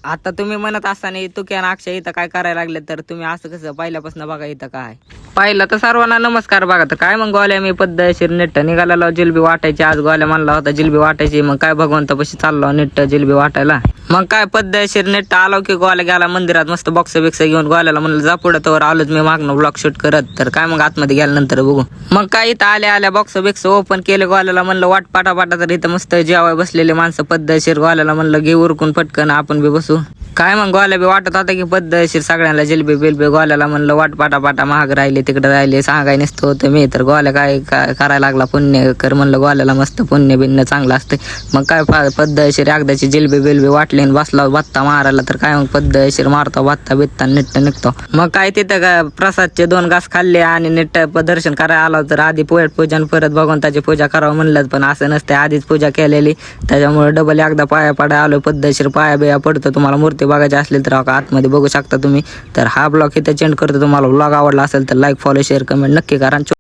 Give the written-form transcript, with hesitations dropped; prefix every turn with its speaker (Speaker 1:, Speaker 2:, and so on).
Speaker 1: आता तुम्ही म्हणत असताना तू किंवा अक्षय इथं काय करायला लागले, तर तुम्ही असं कसं पहिल्यापासून बघा इथं काय पाहिलं तर सर्वांना नमस्कार. बघा तर काय मग गोल्या मी पद्धतशीर नेट निघालेलो जिलबी वाटायची. आज गोल्या म्हणला होता जिलबी वाटायची, मग काय भगवंतापाशी चाललो नेट जिलबी वाटायला. मग काय पद्धतशीर नेट आलो की गोल्या गेला मंदिरात मस्त बॉक्स बिक्स घेऊन. गोल्याला म्हणलं जा पुढे, तर आलोच मी मागणं ब्लॉग शूट करत. तर काय मग आतमध्ये गेल्यानंतर बघू. मग काय इथं आल्या बॉक्स बिक्स ओपन केले. गोल्याला म्हणलं वाट पाटापाटा, तर इथं मस्त जेवाय बसलेले माणसं पद्धतशीर. गोल्याला म्हणलं घे उरकून पटकन आपण बी बसू. काय मग गोल्या बी वाटत होता की पद्धतशीर सगळ्यांना जिलबी बिलबी. गोल्याला म्हणलं वाट पाटापाटा महाग राहिले तिकडे राहिले सांगाय नसतो होतं मी. तर गोल्या काय करायला लागला पुण्य कर. म्हणलं गोल्याला मस्त पुण्य बिण्य चांगलं असतं. मग काय पद्धतशीर एकदाची जिलबी बिलबी वाटली आणि बसला बत्ता मारायला. तर काय मग पद्धतशीर मारतो बत्ता बित्ता नीट निघतो. मग काय तिथं काय प्रसादचे 2 घास खाल्ले आणि नीट दर्शन करायला आलो. तर आधी पोट पूजन परत भगवंताची पूजा करावं म्हणलं, पण असं नसते आधीच पूजा केलेली. त्याच्यामुळे डबल एकदा पाया पडाय आलो. पद्धतशीर पाया बिया पडतो. तुम्हाला मूर्ती बघायची असली तर आतमध्ये बघू शकता तुम्ही. तर हा ब्लॉग इथं चेंज करतो. तुम्हाला ब्लॉग आवडला असेल तर लाईक फॉलो शेअर कमेंट नक्की करा.